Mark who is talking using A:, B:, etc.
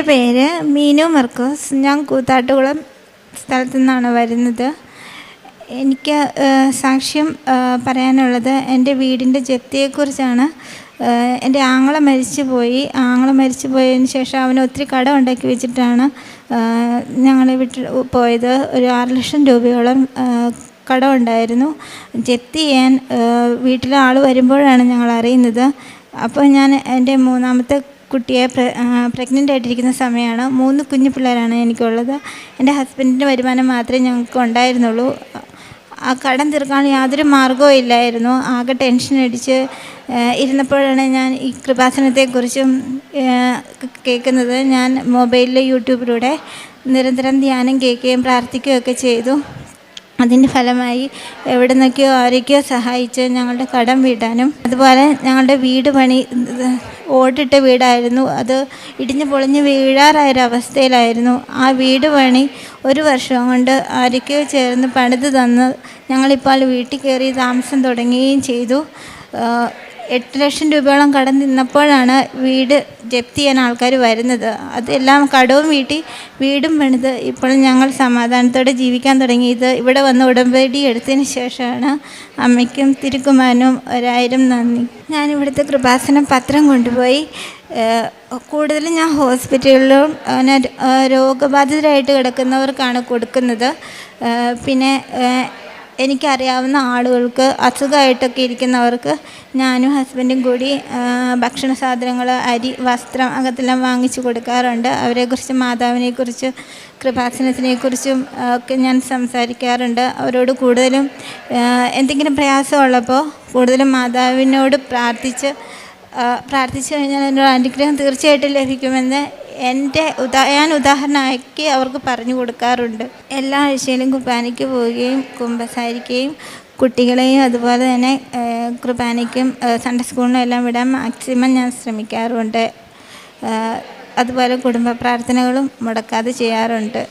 A: എൻ്റെ പേര് മീനു മർക്കോസ്. ഞാൻ കൂത്താട്ടുകുളം സ്ഥലത്തു നിന്നാണ് വരുന്നത്. എനിക്ക് സാക്ഷ്യം പറയാനുള്ളത് എൻ്റെ വീടിൻ്റെ ജപ്തിയെക്കുറിച്ചാണ്. എൻ്റെ ആങ്ങള മരിച്ചു പോയതിന് ശേഷം അവന് ഒത്തിരി കടം ഉണ്ടാക്കി വെച്ചിട്ടാണ് ഞങ്ങളെ വിട്ട് പോയത്. ഒരു 6 ലക്ഷം രൂപയോളം കടമുണ്ടായിരുന്നു. ജപ്തി ചെയ്യാൻ വീട്ടിലെ ആൾ വരുമ്പോഴാണ് ഞങ്ങൾ അറിയുന്നത്. അപ്പോൾ ഞാൻ എൻ്റെ 3ാമത്തെ കുട്ടിയെ പ്രഗ്നൻ്റ് ആയിട്ടിരിക്കുന്ന സമയമാണ്. 3 കുഞ്ഞു പിള്ളേരാണ് എനിക്കുള്ളത്. എൻ്റെ ഹസ്ബൻഡിൻ്റെ വരുമാനം മാത്രമേ ഞങ്ങൾക്ക് ഉണ്ടായിരുന്നുള്ളൂ. ആ കടം തീർക്കാൻ യാതൊരു മാർഗ്ഗവും ഇല്ലായിരുന്നു. ആകെ ടെൻഷൻ അടിച്ച് ഇരുന്നപ്പോഴാണ് ഞാൻ ഈ കൃപാസനത്തെക്കുറിച്ചും കേൾക്കുന്നത്. ഞാൻ മൊബൈലിൽ യൂട്യൂബിലൂടെ നിരന്തരം ധ്യാനം കേൾക്കുകയും പ്രാർത്ഥിക്കുകയൊക്കെ ചെയ്തു. അതിൻ്റെ ഫലമായി എവിടെ നിന്നൊക്കെയോ ആരൊക്കെയോ സഹായിച്ച് ഞങ്ങളുടെ കടം വീട്ടാനും, അതുപോലെ ഞങ്ങളുടെ വീട് പണി ഓടിട്ട വീടായിരുന്നു. അത് ഇടിഞ്ഞ് പൊളിഞ്ഞ് വീഴാറായൊരവസ്ഥയിലായിരുന്നു. ആ വീട് പണി 1 വർഷം കൊണ്ട് ആരൊക്കെയോ ചേർന്ന് പണിത് തന്ന് ഞങ്ങളിപ്പോൾ വീട്ടിൽ കയറി താമസം തുടങ്ങുകയും ചെയ്തു. 8 ലക്ഷം രൂപയോളം കടം നിന്നപ്പോഴാണ് വീട് ജപ്തി ചെയ്യാൻ ആൾക്കാർ വരുന്നത്. അതെല്ലാം കടവും വീട്ടി വീടും പണിത് ഇപ്പോൾ ഞങ്ങൾ സമാധാനത്തോടെ ജീവിക്കാൻ തുടങ്ങിയത് ഇവിടെ വന്ന് ഉടമ്പടി എടുത്തതിന് ശേഷമാണ്. അമ്മയ്ക്കും തിരുക്കുമാരനും 1000 നന്ദി. ഞാനിവിടുത്തെ കൃപാസനം പത്രം കൊണ്ടുപോയി കൂടുതലും ഞാൻ ഹോസ്പിറ്റലിലും രോഗബാധിതരായിട്ട് കിടക്കുന്നവർക്കാണ് കൊടുക്കുന്നത്. പിന്നെ എനിക്കറിയാവുന്ന ആളുകൾക്ക് അസുഖമായിട്ടൊക്കെ ഇരിക്കുന്നവർക്ക് ഞാനും ഹസ്ബൻഡും കൂടി ഭക്ഷണ സാധനങ്ങൾ, അരി, വസ്ത്രം അങ്ങനത്തെല്ലാം വാങ്ങിച്ചു കൊടുക്കാറുണ്ട്. അവരെക്കുറിച്ച്, മാതാവിനെക്കുറിച്ച്, കൃപാസനത്തിനെക്കുറിച്ചും ഒക്കെ ഞാൻ സംസാരിക്കാറുണ്ട്. അവരോട് കൂടുതലും എന്തെങ്കിലും പ്രയാസമുള്ളപ്പോൾ കൂടുതലും മാതാവിനോട് പ്രാർത്ഥിച്ച് കഴിഞ്ഞാൽ എന്നോട് അനുഗ്രഹം തീർച്ചയായിട്ടും ലഭിക്കുമെന്ന് ഞാൻ ഉദാഹരണമാക്കി അവർക്ക് പറഞ്ഞു കൊടുക്കാറുണ്ട്. എല്ലാ ആഴ്ചയിലും കുർബാനയ്ക്ക് പോവുകയും കുമ്പസാരിക്കുകയും കുട്ടികളെയും അതുപോലെ തന്നെ കുർബാനയ്ക്കും സൺഡേ സ്കൂളിനും എല്ലാം വിടാൻ മാക്സിമം ഞാൻ ശ്രമിക്കാറുണ്ട്. അതുപോലെ കുടുംബ പ്രാർത്ഥനകളും മുടക്കാതെ ചെയ്യാറുണ്ട്.